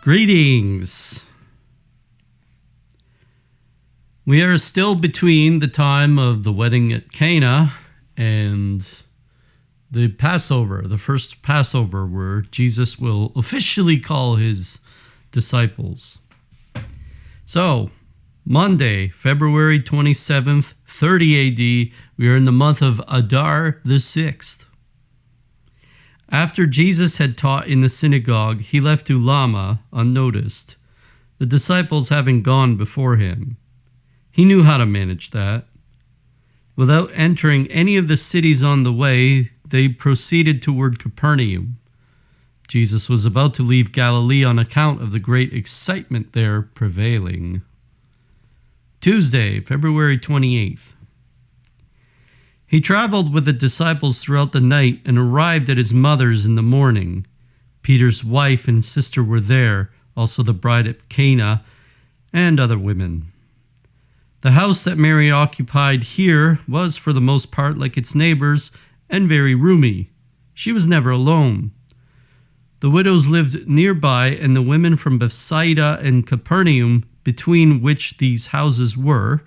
Greetings. We are still between the time of the wedding at Cana and the Passover, the first Passover, where Jesus will officially call his disciples. So, Monday, February 27th, 30 AD, we are in the month of Adar the 6th. After Jesus had taught in the synagogue, he left Ulama unnoticed, the disciples having gone before him. He knew how to manage that. Without entering any of the cities on the way, they proceeded toward Capernaum. Jesus was about to leave Galilee on account of the great excitement there prevailing. Tuesday, February 28th. He traveled with the disciples throughout the night and arrived at his mother's in the morning. Peter's wife and sister were there, also the bride at Cana, and other women. The house that Mary occupied here was, for the most part, like its neighbors, and very roomy. She was never alone. The widows lived nearby, and the women from Bethsaida and Capernaum, between which these houses were,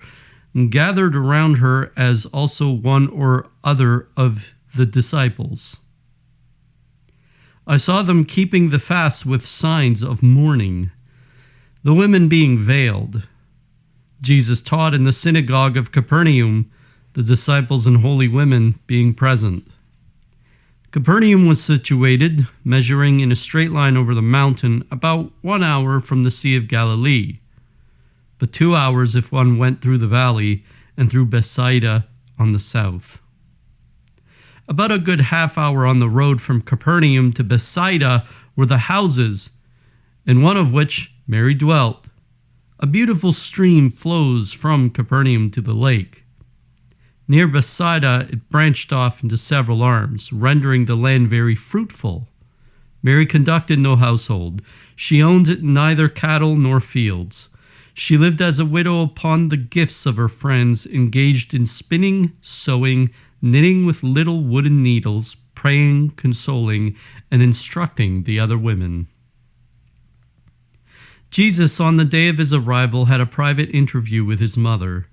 gathered around her, as also one or other of the disciples. I saw them keeping the fast with signs of mourning, the women being veiled. Jesus taught in the synagogue of Capernaum, the disciples and holy women being present. Capernaum was situated, measuring in a straight line over the mountain, about 1 hour from the Sea of Galilee, but 2 hours if one went through the valley and through Bethsaida on the south. About a good half hour on the road from Capernaum to Bethsaida were the houses, in one of which Mary dwelt. A beautiful stream flows from Capernaum to the lake. Near Bethsaida, it branched off into several arms, rendering the land very fruitful. Mary conducted no household. She owned neither cattle nor fields. She lived as a widow upon the gifts of her friends, engaged in spinning, sewing, knitting with little wooden needles, praying, consoling, and instructing the other women. Jesus, on the day of his arrival, had a private interview with his mother.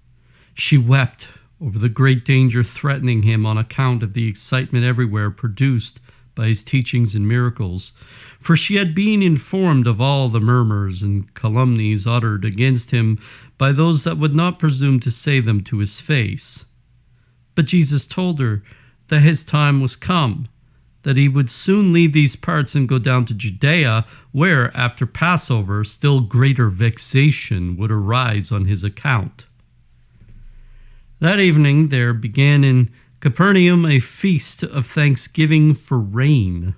She wept over the great danger threatening him on account of the excitement everywhere produced by his teachings and miracles, for she had been informed of all the murmurs and calumnies uttered against him by those that would not presume to say them to his face. But Jesus told her that his time was come, that he would soon leave these parts and go down to Judea, where, after Passover, still greater vexation would arise on his account. That evening there began in Capernaum a feast of thanksgiving for rain.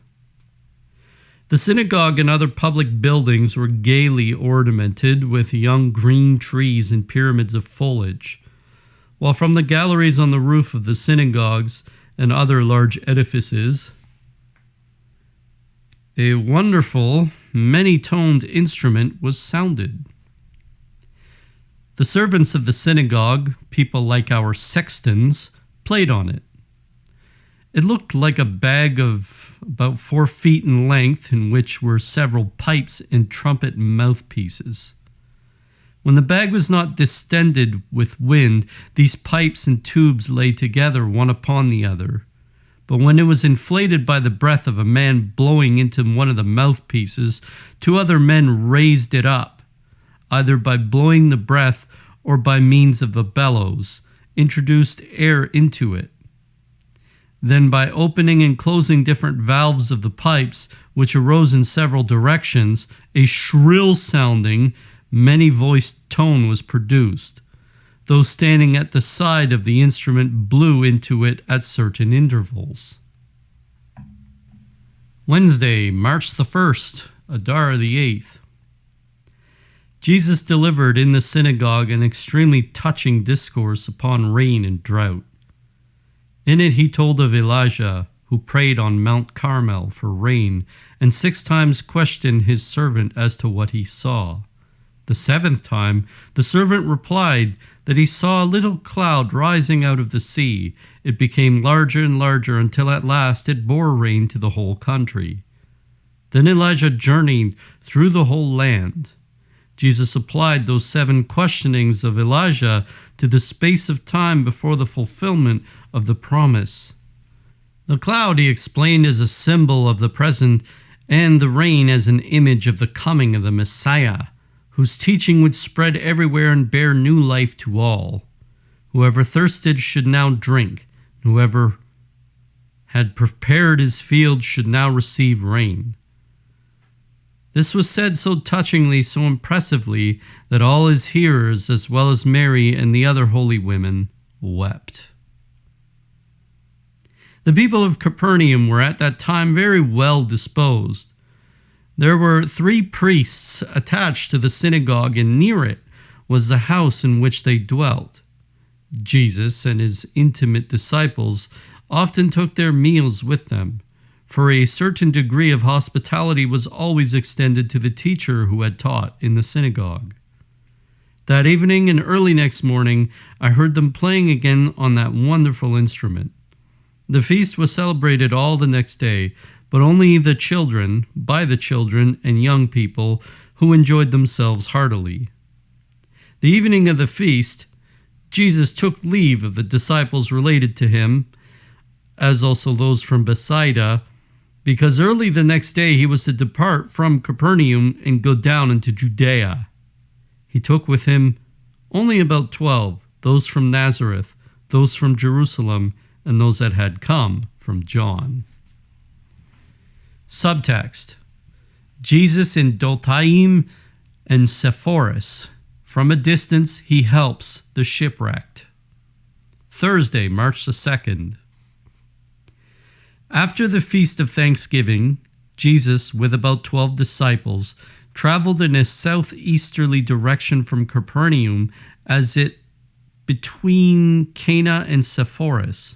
The synagogue and other public buildings were gaily ornamented with young green trees and pyramids of foliage, while from the galleries on the roof of the synagogues and other large edifices, a wonderful, many-toned instrument was sounded. The servants of the synagogue, people like our sextons, played on it. It looked like a bag of about 4 feet in length, in which were several pipes and trumpet mouthpieces. When the bag was not distended with wind, these pipes and tubes lay together one upon the other. But when it was inflated by the breath of a man blowing into one of the mouthpieces, 2 other men raised it up, either by blowing the breath or by means of a bellows, introduced air into it. Then by opening and closing different valves of the pipes, which arose in several directions, a shrill-sounding, many-voiced tone was produced. Those standing at the side of the instrument blew into it at certain intervals. Wednesday, March the 1st, Adar the 8th. Jesus delivered in the synagogue an extremely touching discourse upon rain and drought. In it he told of Elijah, who prayed on Mount Carmel for rain, and 6 times questioned his servant as to what he saw. The 7th time, the servant replied that he saw a little cloud rising out of the sea. It became larger and larger until at last it bore rain to the whole country. Then Elijah journeyed through the whole land. Jesus applied those 7 questionings of Elijah to the space of time before the fulfillment of the promise. The cloud he explained as a symbol of the present, and the rain as an image of the coming of the Messiah, whose teaching would spread everywhere and bear new life to all. Whoever thirsted should now drink, and whoever had prepared his field should now receive rain. This was said so touchingly, so impressively, that all his hearers, as well as Mary and the other holy women, wept. The people of Capernaum were at that time very well disposed. There were 3 priests attached to the synagogue, and near it was the house in which they dwelt. Jesus and his intimate disciples often took their meals with them, for a certain degree of hospitality was always extended to the teacher who had taught in the synagogue. That evening and early next morning, I heard them playing again on that wonderful instrument. The feast was celebrated all the next day, but only by the children and young people who enjoyed themselves heartily. The evening of the feast, Jesus took leave of the disciples related to him, as also those from Bethsaida, because early the next day he was to depart from Capernaum and go down into Judea. He took with him only about 12, those from Nazareth, those from Jerusalem, and those that had come from John. Subtext: Jesus in Dothaim and Sepphoris. From a distance he helps the shipwrecked. Thursday, March the 2nd. After the Feast of Thanksgiving, Jesus, with about 12 disciples, traveled in a southeasterly direction from Capernaum, as it between Cana and Sepphoris.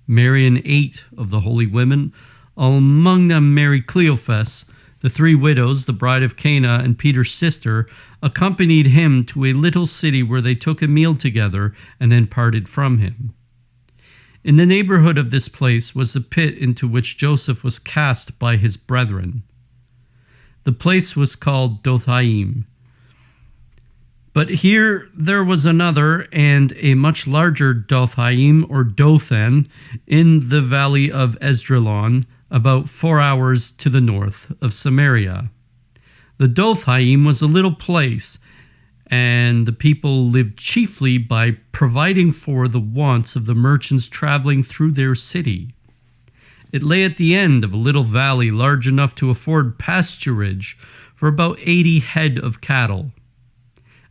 Mary and 8 of the holy women, among them Mary Cleophas, the 3 widows, the bride of Cana, and Peter's sister, accompanied him to a little city where they took a meal together and then parted from him. In the neighborhood of this place was the pit into which Joseph was cast by his brethren. The place was called Dothaim. But here there was another and a much larger Dothaim or Dothan in the valley of Esdraelon, about 4 hours to the north of Samaria. The Dothaim was a little place, and the people lived chiefly by providing for the wants of the merchants traveling through their city. It lay at the end of a little valley large enough to afford pasturage for about 80 head of cattle.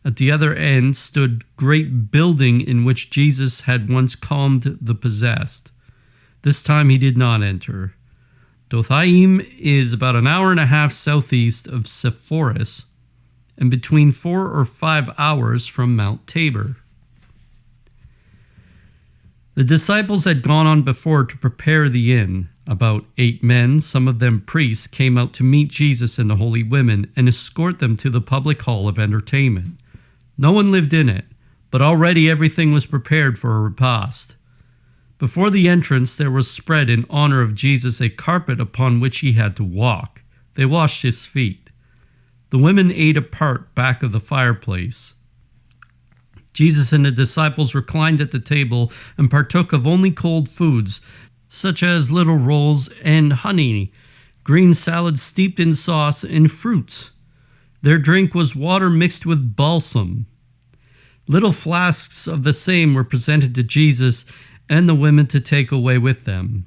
At the other end stood great building in which Jesus had once calmed the possessed. This time he did not enter. Dothaim is about an hour and a half southeast of Sepphoris, and between 4 or 5 hours from Mount Tabor. The disciples had gone on before to prepare the inn. About 8 men, some of them priests, came out to meet Jesus and the holy women and escort them to the public hall of entertainment. No one lived in it, but already everything was prepared for a repast. Before the entrance there was spread in honor of Jesus a carpet upon which he had to walk. They washed his feet. The women ate apart back of the fireplace. Jesus and the disciples reclined at the table and partook of only cold foods, such as little rolls and honey, green salad steeped in sauce, and fruits. Their drink was water mixed with balsam. Little flasks of the same were presented to Jesus and the women to take away with them.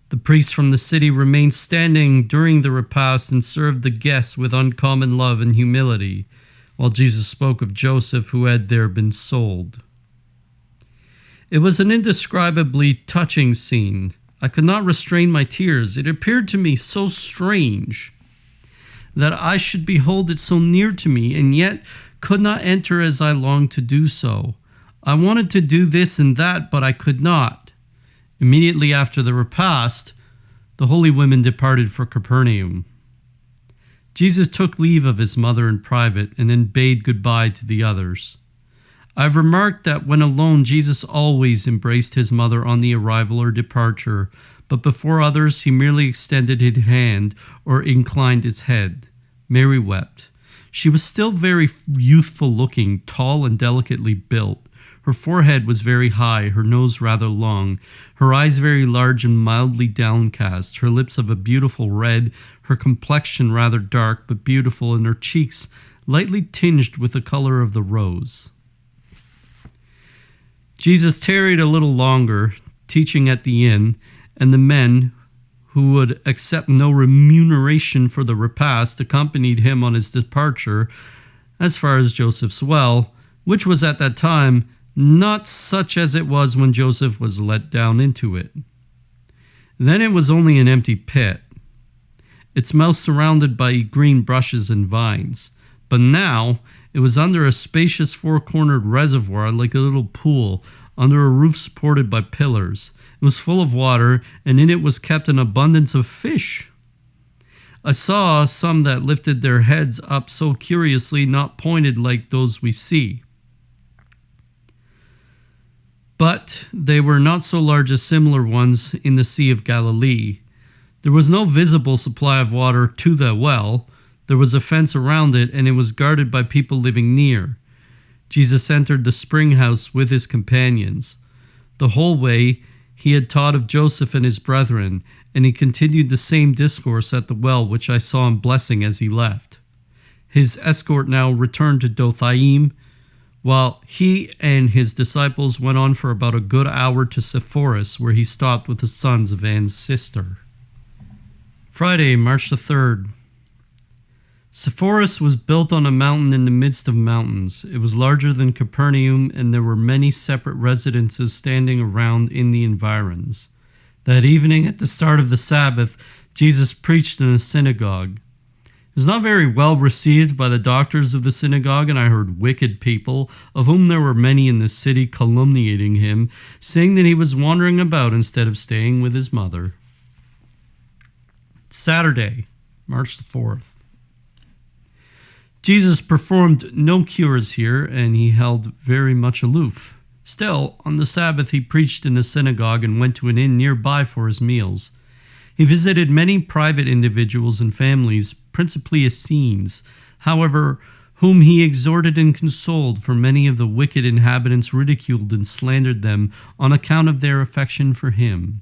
The priests from the city remained standing during the repast and served the guests with uncommon love and humility, while Jesus spoke of Joseph, who had there been sold. It was an indescribably touching scene. I could not restrain my tears. It appeared to me so strange that I should behold it so near to me, and yet could not enter as I longed to do so. I wanted to do this and that, but I could not. Immediately after the repast, the holy women departed for Capernaum. Jesus took leave of his mother in private and then bade goodbye to the others. I've remarked that when alone, Jesus always embraced his mother on the arrival or departure, but before others he merely extended his hand or inclined his head. Mary wept. She was still very youthful looking, tall and delicately built. Her forehead was very high, her nose rather long, her eyes very large and mildly downcast, her lips of a beautiful red, her complexion rather dark but beautiful, and her cheeks lightly tinged with the color of the rose. Jesus tarried a little longer, teaching at the inn, and the men, who would accept no remuneration for the repast, accompanied him on his departure as far as Joseph's well, which was at that time not such as it was when Joseph was let down into it. Then it was only an empty pit, its mouth surrounded by green bushes and vines. But now it was under a spacious four-cornered reservoir like a little pool, under a roof supported by pillars. It was full of water, and in it was kept an abundance of fish. I saw some that lifted their heads up so curiously, not pointed like those we see. But they were not so large as similar ones in the Sea of Galilee. There was no visible supply of water to the well. There was a fence around it, and it was guarded by people living near. Jesus entered the spring house with his companions. The whole way he had taught of Joseph and his brethren, and he continued the same discourse at the well, which I saw him blessing as he left. His escort now returned to Dothaim, while he and his disciples went on for about a good hour to Sepphoris, where he stopped with the sons of Anne's sister. Friday, March the 3rd. Sepphoris was built on a mountain in the midst of mountains. It was larger than Capernaum, and there were many separate residences standing around in the environs. That evening, at the start of the Sabbath, Jesus preached in a synagogue. It was not very well received by the doctors of the synagogue, and I heard wicked people, of whom there were many in the city, calumniating him, saying that he was wandering about instead of staying with his mother. Saturday, March the 4th. Jesus performed no cures here, and he held very much aloof. Still, on the Sabbath he preached in a synagogue and went to an inn nearby for his meals. He visited many private individuals and families, principally Essenes, however, whom he exhorted and consoled, for many of the wicked inhabitants ridiculed and slandered them on account of their affection for him.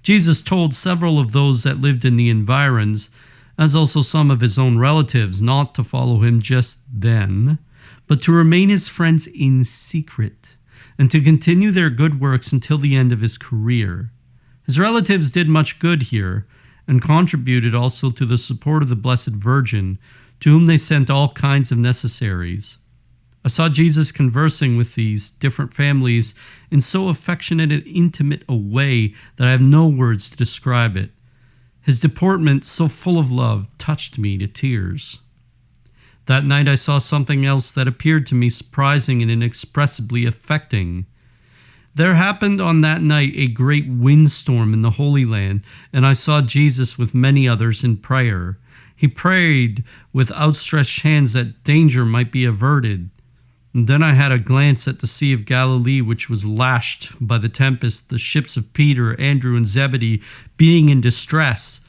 Jesus told several of those that lived in the environs, as also some of his own relatives, not to follow him just then, but to remain his friends in secret, and to continue their good works until the end of his career. His relatives did much good here, and contributed also to the support of the Blessed Virgin, to whom they sent all kinds of necessaries. I saw Jesus conversing with these different families in so affectionate and intimate a way that I have no words to describe it. His deportment, so full of love, touched me to tears. That night I saw something else that appeared to me surprising and inexpressibly affecting. There happened on that night a great windstorm in the Holy Land, and I saw Jesus with many others in prayer. He prayed with outstretched hands that danger might be averted. And then I had a glance at the Sea of Galilee, which was lashed by the tempest, the ships of Peter, Andrew, and Zebedee being in distress.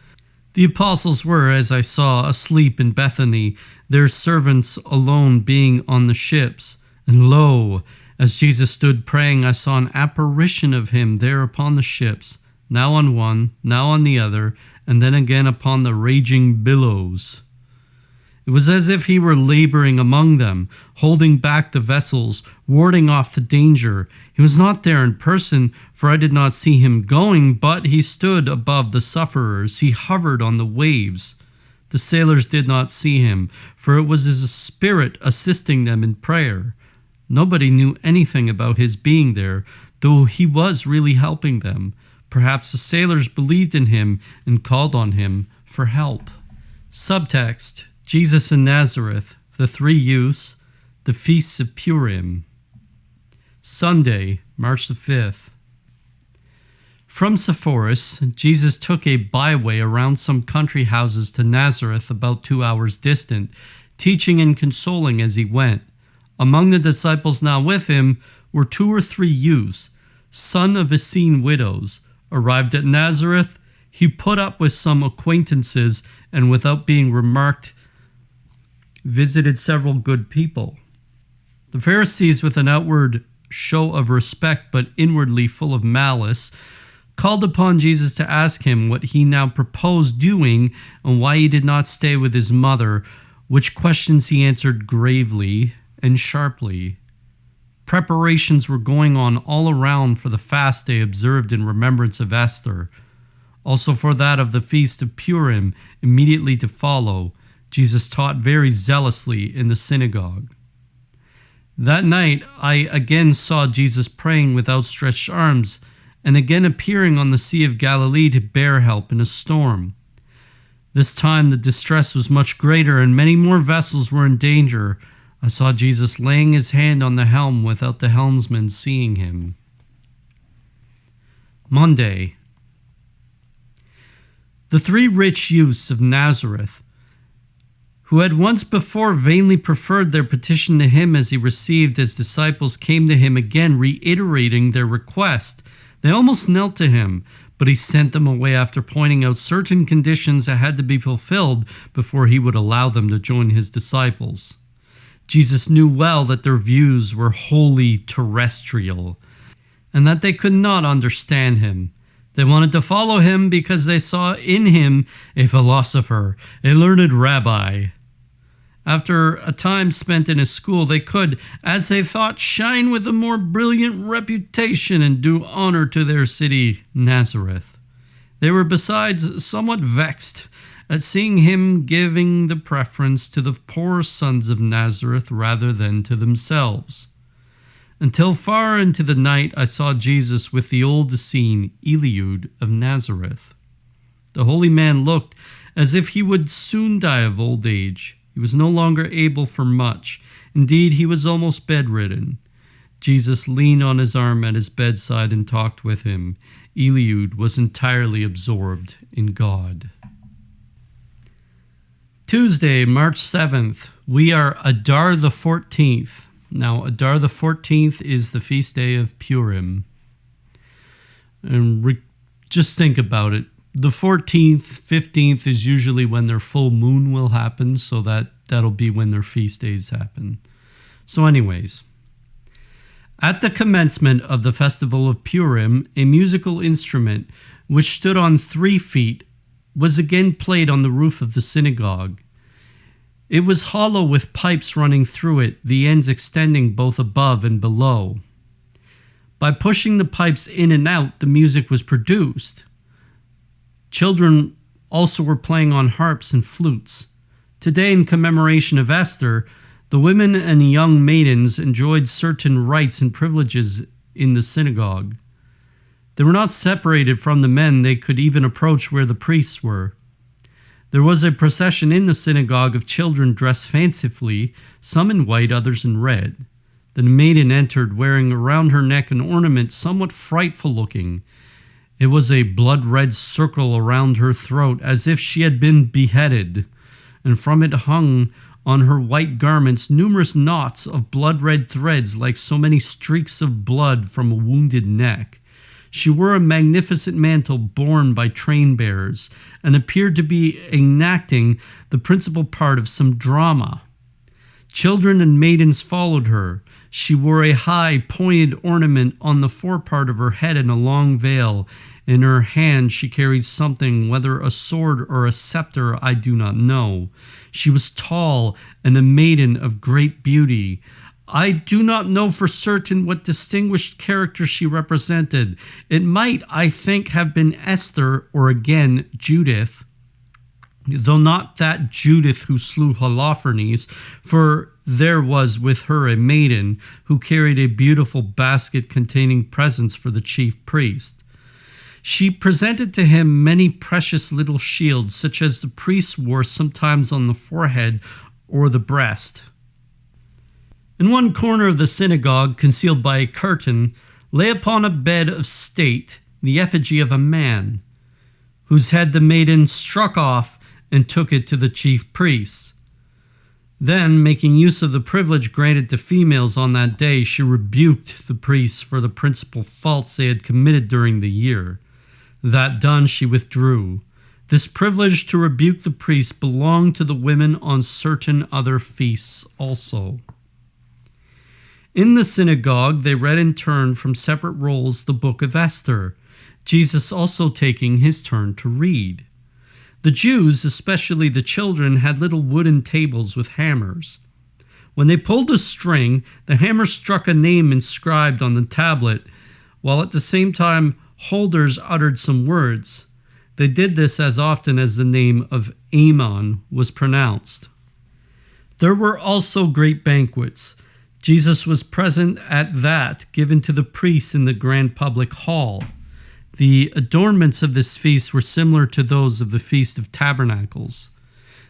The apostles were, as I saw, asleep in Bethany, their servants alone being on the ships. And lo, as Jesus stood praying, I saw an apparition of him there upon the ships, now on one, now on the other, and then again upon the raging billows. It was as if he were laboring among them, holding back the vessels, warding off the danger. He was not there in person, for I did not see him going, but he stood above the sufferers. He hovered on the waves. The sailors did not see him, for it was his spirit assisting them in prayer. Nobody knew anything about his being there, though he was really helping them. Perhaps the sailors believed in him and called on him for help. Subtext: Jesus in Nazareth, the three youths, the Feast of Purim. Sunday, March the 5th. From Sepphoris, Jesus took a byway around some country houses to Nazareth, about 2 hours distant, teaching and consoling as he went. Among the disciples now with him were 2 or 3 youths, son of Essene widows, Arrived at Nazareth, he put up with some acquaintances and, without being remarked, visited several good people. The Pharisees, with an outward show of respect but inwardly full of malice, called upon Jesus to ask him what he now proposed doing and why he did not stay with his mother, which questions he answered gravely and sharply. Preparations were going on all around for the fast day observed in remembrance of Esther. Also for that of the Feast of Purim, immediately to follow, Jesus taught very zealously in the synagogue. That night I again saw Jesus praying with outstretched arms, and again appearing on the Sea of Galilee to bear help in a storm. This time the distress was much greater, and many more vessels were in danger. I saw Jesus laying his hand on the helm without the helmsman seeing him. Monday. The three rich youths of Nazareth, who had once before vainly preferred their petition to him as he received as disciples, came to him again, reiterating their request. They almost knelt to him, but he sent them away after pointing out certain conditions that had to be fulfilled before he would allow them to join his disciples. Jesus knew well that their views were wholly terrestrial, and that they could not understand him. They wanted to follow him because they saw in him a philosopher, a learned rabbi. After a time spent in his school, they could, as they thought, shine with a more brilliant reputation and do honor to their city, Nazareth. They were besides somewhat vexed at seeing him giving the preference to the poor sons of Nazareth rather than to themselves. Until far into the night I saw Jesus with the old Essene, Eliud of Nazareth. The holy man looked as if he would soon die of old age. He was no longer able for much. Indeed, he was almost bedridden. Jesus leaned on his arm at his bedside and talked with him. Eliud was entirely absorbed in God. Tuesday, March 7th, we are Adar the 14th. Now, Adar the 14th is the feast day of Purim. And just think about it. The 14th, 15th is usually when their full moon will happen, so that'll be when their feast days happen. So anyways, at the commencement of the festival of Purim, a musical instrument, which stood on 3 feet, was again played on the roof of the synagogue. It was hollow with pipes running through it, the ends extending both above and below. By pushing the pipes in and out, the music was produced. Children also were playing on harps and flutes. Today, in commemoration of Esther, the women and young maidens enjoyed certain rights and privileges in the synagogue. They were not separated from the men. They could even approach where the priests were. There was a procession in the synagogue of children dressed fancifully, some in white, others in red. The maiden entered, wearing around her neck an ornament somewhat frightful looking. It was a blood-red circle around her throat, as if she had been beheaded, and from it hung on her white garments numerous knots of blood-red threads like so many streaks of blood from a wounded neck. She wore a magnificent mantle borne by train-bearers, and appeared to be enacting the principal part of some drama. Children and maidens followed her. She wore a high, pointed ornament on the forepart of her head and a long veil. In her hand she carried something, whether a sword or a scepter I do not know. She was tall and a maiden of great beauty. I do not know for certain what distinguished character she represented. It might, I think, have been Esther or again Judith, though not that Judith who slew Holofernes, for there was with her a maiden who carried a beautiful basket containing presents for the chief priest. She presented to him many precious little shields, such as the priests wore sometimes on the forehead or the breast. In one corner of the synagogue, concealed by a curtain, lay upon a bed of state the effigy of a man, whose head the maiden struck off and took it to the chief priests. Then, making use of the privilege granted to females on that day, she rebuked the priests for the principal faults they had committed during the year. That done, she withdrew. This privilege to rebuke the priests belonged to the women on certain other feasts also. In the synagogue, they read in turn from separate rolls the book of Esther, Jesus also taking his turn to read. The Jews, especially the children, had little wooden tables with hammers. When they pulled a string, the hammer struck a name inscribed on the tablet, while at the same time holders uttered some words. They did this as often as the name of Ammon was pronounced. There were also great banquets. Jesus was present at that given to the priests in the grand public hall. The adornments of this feast were similar to those of the Feast of Tabernacles.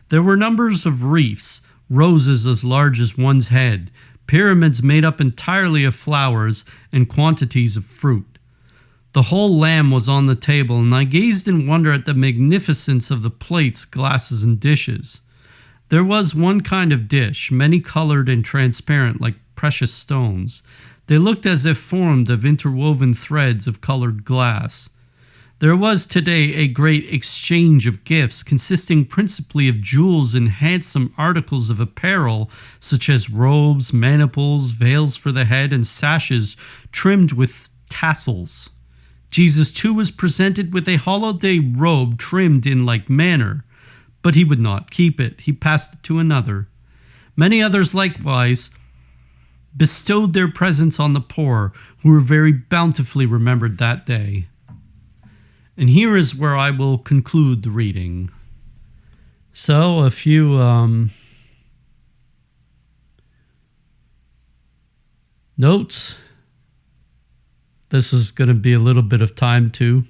There were numbers of wreaths, roses as large as one's head, pyramids made up entirely of flowers, and quantities of fruit. The whole lamb was on the table, and I gazed in wonder at the magnificence of the plates, glasses, and dishes. There was one kind of dish, many-colored and transparent like precious stones. They looked as if formed of interwoven threads of colored glass. There was today a great exchange of gifts, consisting principally of jewels and handsome articles of apparel, such as robes, maniples, veils for the head, and sashes trimmed with tassels. Jesus too was presented with a holiday robe trimmed in like manner, but he would not keep it. He passed it to another. Many others likewise bestowed their presents on the poor, who were very bountifully remembered that day. And here is where I will conclude the reading. So, a few notes. This is going to be a little bit of time too.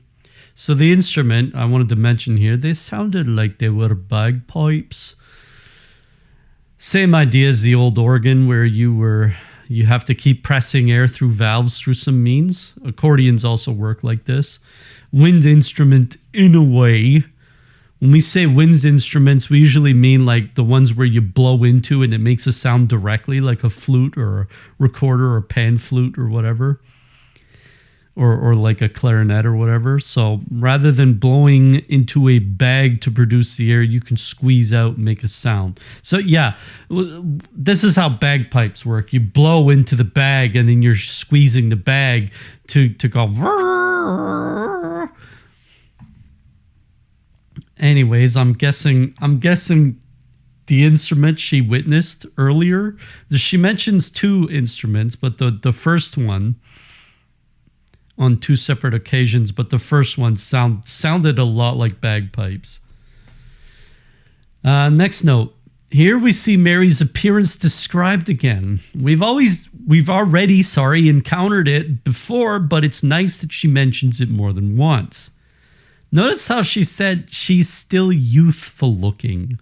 So the instrument I wanted to mention here, they sounded like they were bagpipes. Same idea as the old organ where you have to keep pressing air through valves through some means. Accordions also work like this. Wind instrument in a way. When we say wind instruments, we usually mean like the ones where you blow into and it makes a sound directly, like a flute or a recorder or pan flute or whatever. Or like a clarinet or whatever. So rather than blowing into a bag to produce the air, you can squeeze out and make a sound. So yeah, this is how bagpipes work. You blow into the bag and then you're squeezing the bag to go. Anyways, I'm guessing the instrument she witnessed earlier. She mentions two instruments, but the first one on two separate occasions, but the first one sounded a lot like bagpipes. Next note. Here we see Mary's appearance described again. We've already encountered it before, but it's nice that she mentions it more than once. Notice how she said she's still youthful looking.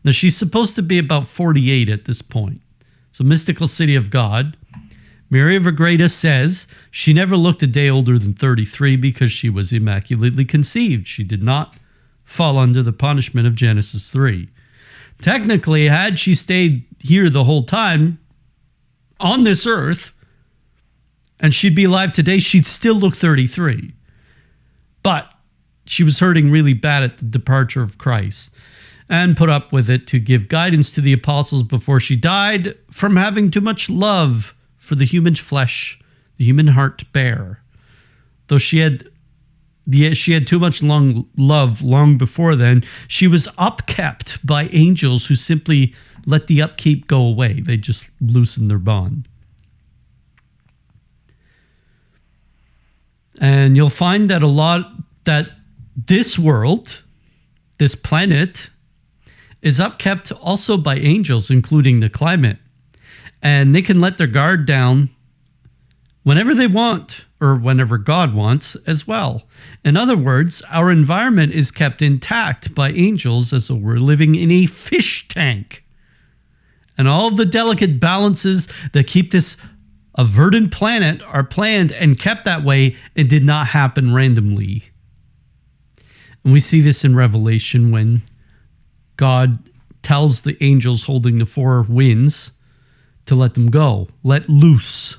Now she's supposed to be about 48 at this point. So mystical city of God. Mary of Agreda says she never looked a day older than 33 because she was immaculately conceived. She did not fall under the punishment of Genesis 3. Technically, had she stayed here the whole time on this earth and she'd be alive today, she'd still look 33. But she was hurting really bad at the departure of Christ and put up with it to give guidance to the apostles before she died from having too much love for the human flesh, the human heart to bear. Though she had too much love long before then, she was upkept by angels who simply let the upkeep go away. They just loosened their bond. And you'll find that this world, this planet, is upkept also by angels, including the climate. And they can let their guard down whenever they want, or whenever God wants as well. In other words, our environment is kept intact by angels as though we're living in a fish tank. And all the delicate balances that keep this a verdant planet are planned and kept that way and did not happen randomly. And we see this in Revelation when God tells the angels holding the four winds to let them go, let loose.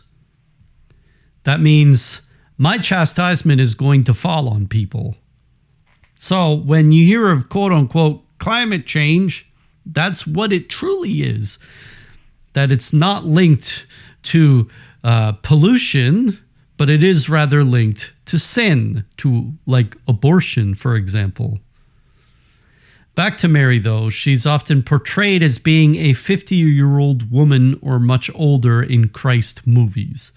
That means my chastisement is going to fall on people. So when you hear of quote-unquote climate change, that's what it truly is. That it's not linked to pollution, but it is rather linked to sin, to like abortion, for example. Back to Mary, though. She's often portrayed as being a 50-year-old woman or much older in Christ movies.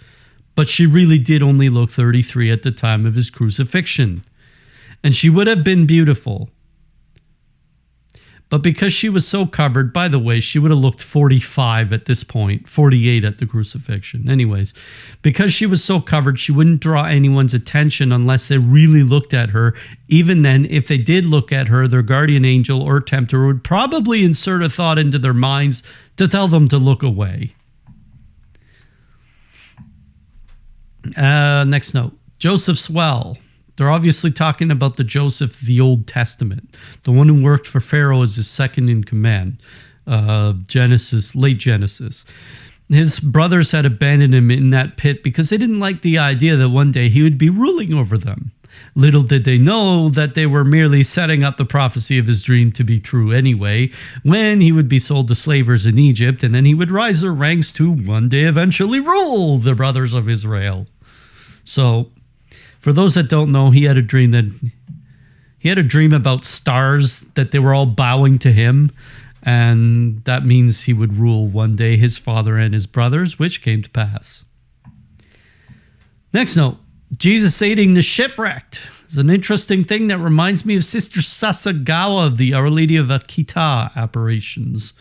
But she really did only look 33 at the time of his crucifixion. And she would have been beautiful. But because she was so covered, by the way, she would have looked 45 at this point, 48 at the crucifixion. Anyways, because she was so covered, she wouldn't draw anyone's attention unless they really looked at her. Even then, if they did look at her, their guardian angel or tempter would probably insert a thought into their minds to tell them to look away. Next note, Joseph's well. They're obviously talking about the Joseph of the Old Testament, the one who worked for Pharaoh as his second in command. Late Genesis. His brothers had abandoned him in that pit because they didn't like the idea that one day he would be ruling over them. Little did they know that they were merely setting up the prophecy of his dream to be true anyway, when he would be sold to slavers in Egypt, and then he would rise their ranks to one day eventually rule the brothers of Israel. So, for those that don't know, he had a dream about stars, that they were all bowing to him, and that means he would rule one day his father and his brothers, which came to pass. Next note, Jesus aiding the shipwrecked. It's an interesting thing that reminds me of Sister Sasagawa of the Our Lady of Akita apparitions.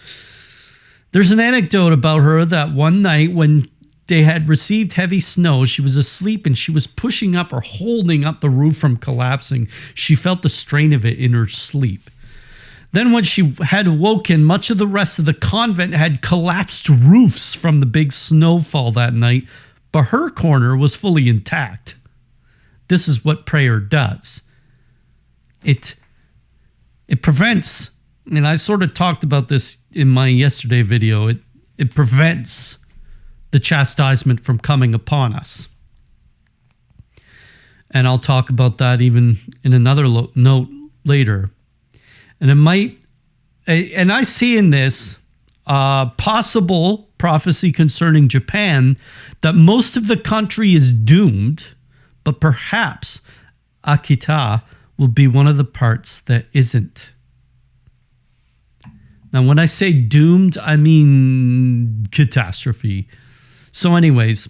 There's an anecdote about her that one night when they had received heavy snow, she was asleep and she was pushing up or holding up the roof from collapsing. She felt the strain of it in her sleep. Then when she had awoken, much of the rest of the convent had collapsed roofs from the big snowfall that night, but her corner was fully intact. This is what prayer does. It prevents, and I sort of talked about this in my yesterday video, it prevents the chastisement from coming upon us. And I'll talk about that even in another note later. And I see in this possible prophecy concerning Japan that most of the country is doomed, but perhaps Akita will be one of the parts that isn't. Now, when I say doomed, I mean catastrophe. So anyways,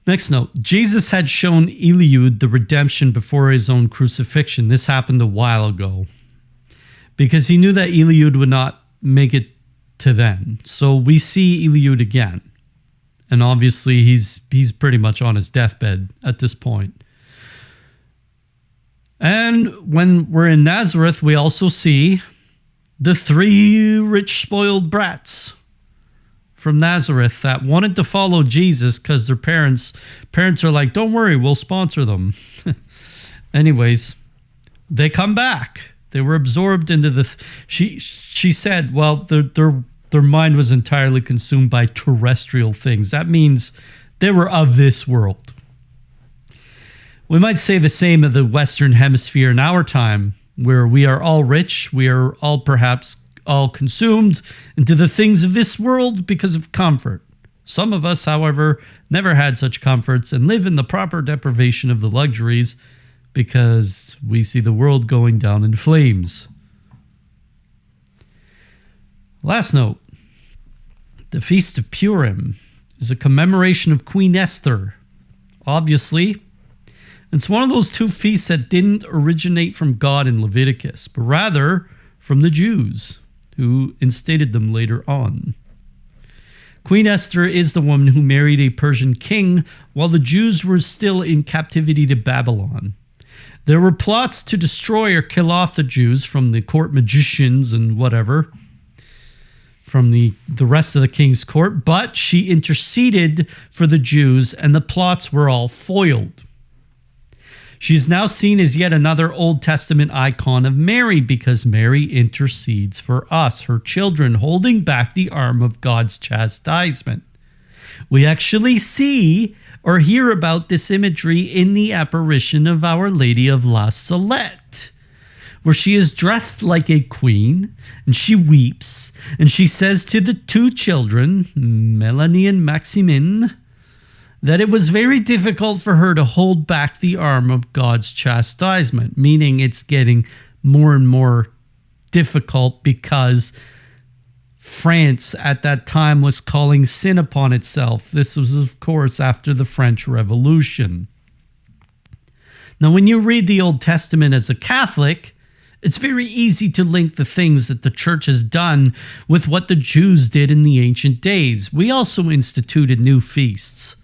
next note. Jesus had shown Eliud the redemption before his own crucifixion. This happened a while ago because he knew that Eliud would not make it to then. So we see Eliud again. And obviously he's pretty much on his deathbed at this point. And when we're in Nazareth, we also see the 3 rich spoiled brats from Nazareth that wanted to follow Jesus because their parents are like, don't worry, we'll sponsor them. Anyways, they come back. They were absorbed into the... She said, well, their mind was entirely consumed by terrestrial things. That means they were of this world. We might say the same of the Western Hemisphere in our time, where we are all rich, we are all perhaps all consumed into the things of this world because of comfort. Some of us, however, never had such comforts and live in the proper deprivation of the luxuries because we see the world going down in flames. Last note, the Feast of Purim is a commemoration of Queen Esther. Obviously, it's one of those 2 feasts that didn't originate from God in Leviticus, but rather from the Jews, who instated them later on. Queen Esther is the woman who married a Persian king while the Jews were still in captivity to Babylon. There were plots to destroy or kill off the Jews from the court magicians and whatever, from the rest of the king's court, but she interceded for the Jews and the plots were all foiled. She is now seen as yet another Old Testament icon of Mary because Mary intercedes for us, her children, holding back the arm of God's chastisement. We actually see or hear about this imagery in the apparition of Our Lady of La Salette, where she is dressed like a queen, and she weeps, and she says to the two children, Melanie and Maximin, that it was very difficult for her to hold back the arm of God's chastisement, meaning it's getting more and more difficult because France at that time was calling sin upon itself. This was, of course, after the French Revolution. Now, when you read the Old Testament as a Catholic, it's very easy to link the things that the church has done with what the Jews did in the ancient days. We also instituted new feasts.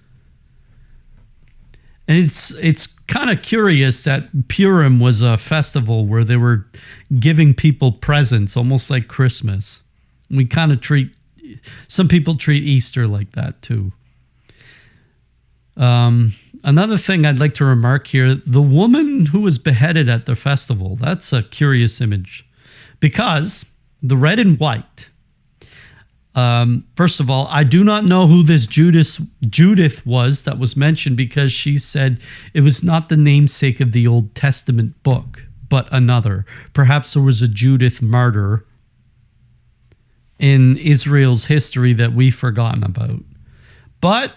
And it's kind of curious that Purim was a festival where they were giving people presents, almost like Christmas. We kind of some people treat Easter like that too. Another thing I'd like to remark here, the woman who was beheaded at the festival, that's a curious image because the red and white. First of all, I do not know who this Judith was that was mentioned because she said it was not the namesake of the Old Testament book, but another. Perhaps there was a Judith martyr in Israel's history that we've forgotten about. But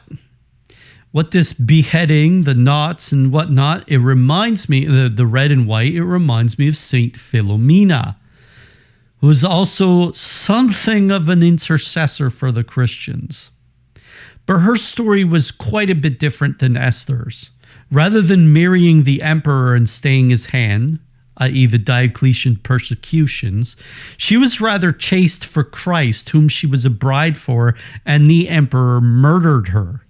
what this beheading, the knots and whatnot, it reminds me, the red and white, it reminds me of St Philomena, who was also something of an intercessor for the Christians. But her story was quite a bit different than Esther's. Rather than marrying the emperor and staying his hand, i.e. the Diocletian persecutions, she was rather chaste for Christ, whom she was a bride for, and the emperor murdered her,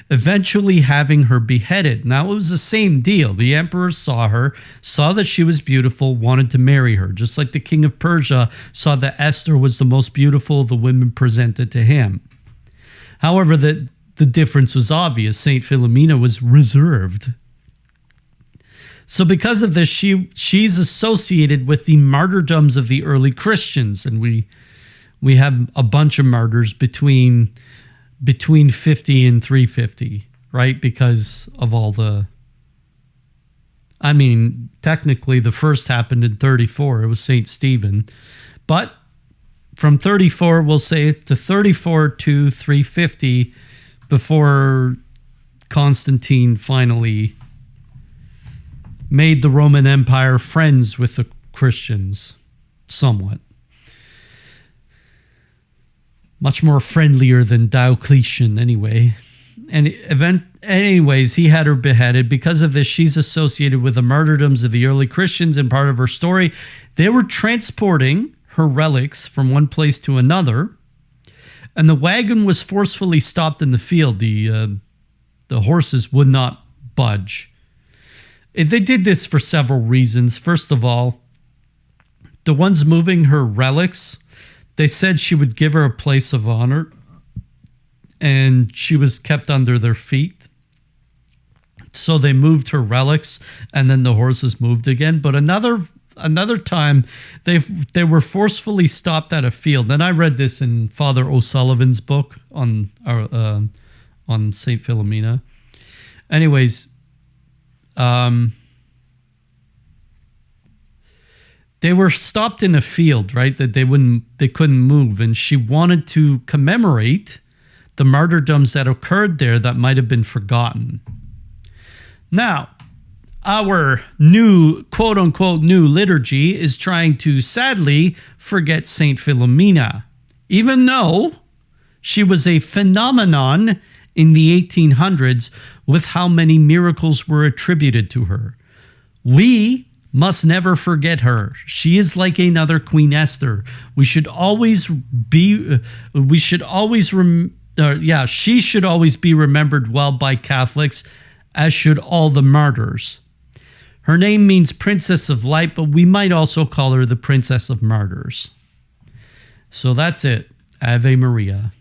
eventually having her beheaded. Now, it was the same deal. The emperor saw her, saw that she was beautiful, wanted to marry her, just like the king of Persia saw that Esther was the most beautiful of the women presented to him. However, the difference was obvious. St. Philomena was reserved. So because of this, she's associated with the martyrdoms of the early Christians, and we have a bunch of martyrs between 50 and 350, right? Because of all technically the first happened in 34. It was St. Stephen. But from 34, we'll say, to 34 to 350, before Constantine finally made the Roman Empire friends with the Christians, somewhat. Much more friendlier than Diocletian, anyway. Anyways, he had her beheaded. Because of this, she's associated with the martyrdoms of the early Christians, and part of her story, they were transporting her relics from one place to another, and the wagon was forcefully stopped in the field. The horses would not budge. They did this for several reasons. First of all, the ones moving her relics, they said she would give her a place of honor, and she was kept under their feet. So they moved her relics, and then the horses moved again. But another time, they were forcefully stopped at a field. And I read this in Father O'Sullivan's book on St. Philomena. Anyways, they were stopped in a field, right? That they couldn't move, and she wanted to commemorate the martyrdoms that occurred there that might have been forgotten. Now, our new, quote-unquote, new liturgy is trying to sadly forget St. Philomena, even though she was a phenomenon in the 1800s with how many miracles were attributed to her. We must never forget her. She is like another Queen Esther. She should always be remembered well by Catholics, as should all the martyrs. Her name means Princess of Light, but we might also call her the Princess of Martyrs. So that's it. Ave Maria.